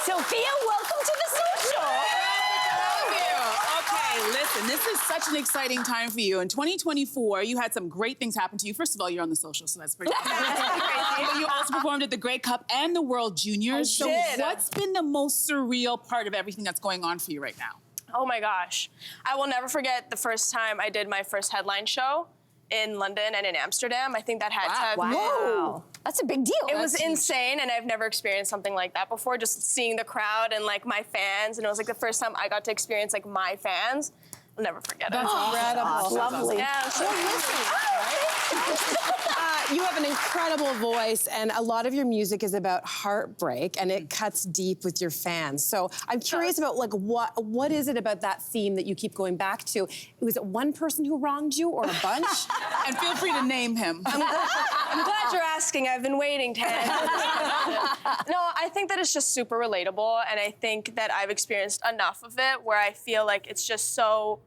Sophia, welcome to the social. Okay, listen, this is such an exciting time for you. In 2024, you had some great things happen to you. First of all, you're on the social, so that's pretty crazy. But you also performed at the Grey Cup and the World Juniors. I did. So what's been the most surreal part of everything that's going on for you right now? Oh my gosh. I will never forget the first time I did my first headline show in London and in Amsterdam. I think that had to... Wow. That's a big deal. It was insane, and I've never experienced something like that before, just seeing the crowd and like my fans, and it was like the first time I got to experience like my fans. I'll never forget it. That's That's lovely. Yeah, so You have an incredible voice, and a lot of your music is about heartbreak, and it cuts deep with your fans. So I'm curious about like what is it about that theme that you keep going back to? Was it one person who wronged you, or a bunch? And feel free to name him. I'm glad you're asking. I've been waiting, Ted. No, I think that it's just super relatable, and I think that I've experienced enough of it where I feel like it's just so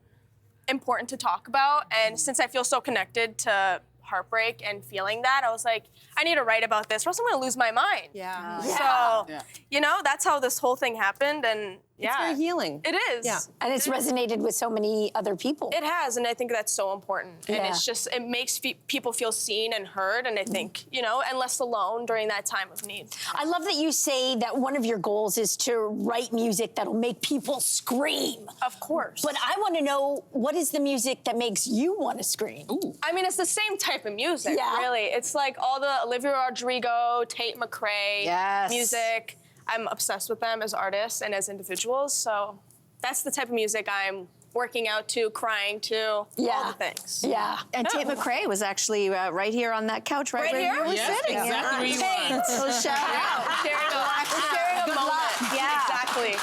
important to talk about. And since I feel so connected to heartbreak and feeling that, I was like, I need to write about this or else I'm gonna lose my mind. Yeah. So, you know, that's how this whole thing happened, and It's very healing. It is. Yeah. And it's resonated with so many other people. It has, and I think that's so important. And Yeah. it's just, it makes people feel seen and heard, and I think, you know, and less alone during that time of need. I love that you say that one of your goals is to write music that'll make people scream. Of course. But I want to know, what is the music that makes you want to scream? Ooh. I mean, it's the same type of music, Yeah. really. It's like all the Olivia Rodrigo, Tate McRae music. I'm obsessed with them as artists and as individuals, so that's the type of music I'm working out to, crying to, all the things. Yeah. And Tate McRae was actually right here on that couch, right where you were Yes, sitting. exactly where you are. So shout out. Sharing a moment. Yeah. Exactly.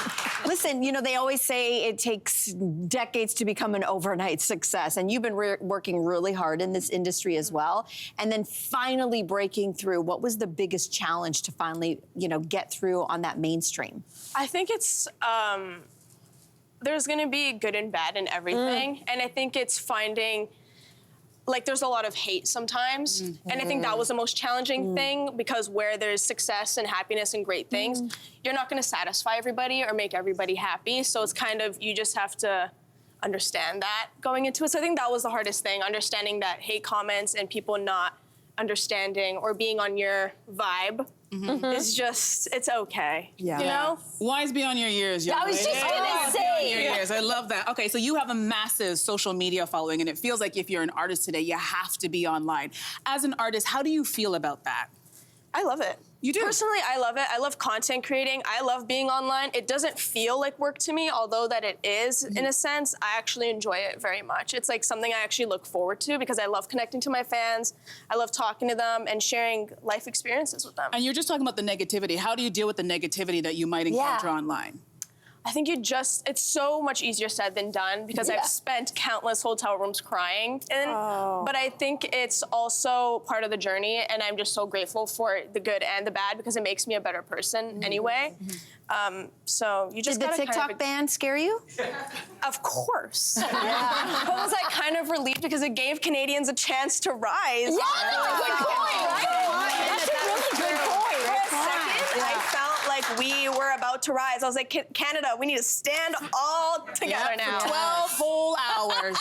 Listen, you know, they always say it takes decades to become an overnight success, and you've been working really hard in this industry as well, and then finally breaking through. What was the biggest challenge to finally, you know, get through on that mainstream? I think it's, there's gonna be good and bad in everything, and I think it's finding, like, there's a lot of hate sometimes, and I think that was the most challenging thing, because where there's success and happiness and great things, you're not gonna satisfy everybody or make everybody happy, so it's kind of, you just have to understand that going into it. So I think that was the hardest thing, understanding that hate comments and people not understanding or being on your vibe is just, it's okay, you know? Wise beyond your years, young I was lady. just gonna say. Your years. I love that. Okay, so you have a massive social media following, and it feels like if you're an artist today, you have to be online. As an artist, how do you feel about that? I love it. You do? Personally, I love it. I love content creating. I love being online. It doesn't feel like work to me, although that it is, in a sense. I actually enjoy it very much. It's like something I actually look forward to because I love connecting to my fans. I love talking to them and sharing life experiences with them. And you're just talking about the negativity. How do you deal with the negativity that you might encounter online? I think it's so much easier said than done because I've spent countless hotel rooms crying. But I think it's also part of the journey, and I'm just so grateful for the good and the bad because it makes me a better person anyway. So you just Did the gotta TikTok kind of ban scare you? Of course. But was I kind of relieved because it gave Canadians a chance to rise. Yeah, that's a good point, right? That's a really good point. For a second, I felt like we were about to rise. I was like, Canada, we need to stand all together now. 12 whole hours.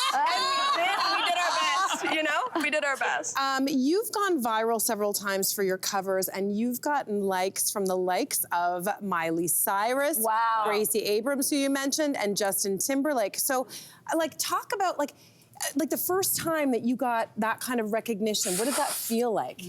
We did our best, you know? We did our best. You've gone viral several times for your covers, and you've gotten likes from the likes of Miley Cyrus, Gracie Abrams, who you mentioned, and Justin Timberlake. So, like, talk about, like the first time that you got that kind of recognition, what did that feel like?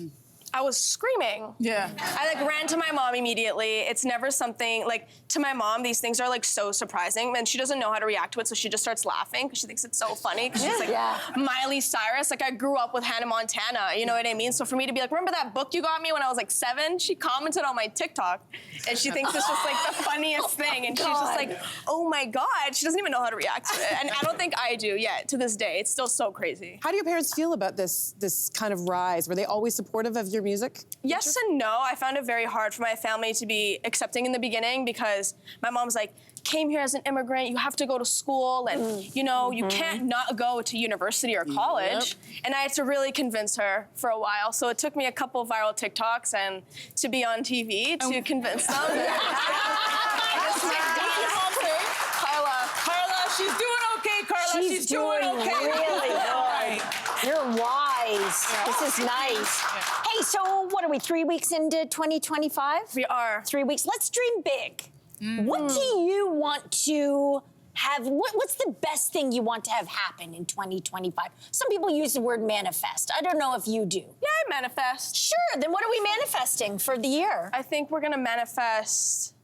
I was screaming. Yeah. I like ran to my mom immediately. It's never something, like, to my mom, these things are like so surprising, and she doesn't know how to react to it, so she just starts laughing because she thinks it's so funny. Because she's like, Miley Cyrus, like I grew up with Hannah Montana, you know what I mean? So for me to be like, remember that book you got me when I was like 7? She commented on my TikTok, and she thinks it's just like the funniest thing, and she's just like, oh my God, she doesn't even know how to react to it. And I don't think I do yet, to this day. It's still so crazy. How do your parents feel about this kind of rise? Were they always supportive of your music? Yes and no. I found it very hard for my family to be accepting in the beginning because my mom's like, came here as an immigrant, you have to go to school, and you know, you can't not go to university or college. And I had to really convince her for a while. So it took me a couple of viral TikToks and to be on TV to convince them. is nice. Hey, so what are we, 3 weeks into 2025? We are. 3 weeks. Let's dream big. What do you want to have? What's the best thing you want to have happen in 2025? Some people use the word manifest. I don't know if you do. Yeah, I manifest. Sure, then what are we manifesting for the year? I think we're gonna manifest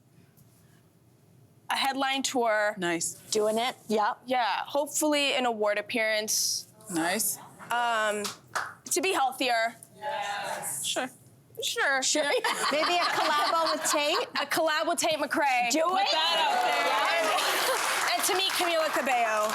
a headline tour. Nice. Doing it, yep. Yeah, hopefully an award appearance. Nice. To be healthier. Sure. Sure. Maybe a collabo with Tate? A collab with Tate McRae. Do Put it. that out there. And to meet Camila Cabello.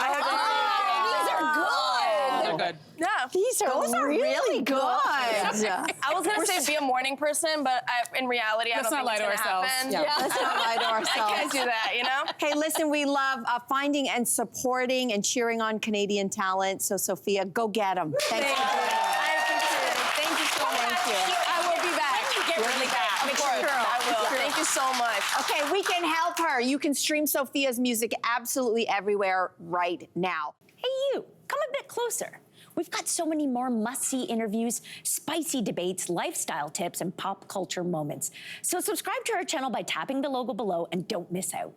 These are good. They're good. Yeah. Those are really good. I was gonna say be a morning person, but in reality, I Let's don't not think lie it's to gonna ourselves. happen. Yeah, let's not lie to ourselves. I can't do that, you know? Hey, listen, we love finding and supporting and cheering on Canadian talent. So, Sophia, go get them. Thanks for doing it. I appreciate it. Thank you so much. Thank you. I will be back. Get really back. Of course, I will. Thank you so much. Okay, we can help her. You can stream Sophia's music absolutely everywhere right now. Hey, you, come a bit closer. We've got so many more must-see interviews, spicy debates, lifestyle tips, and pop culture moments. So subscribe to our channel by tapping the logo below and don't miss out.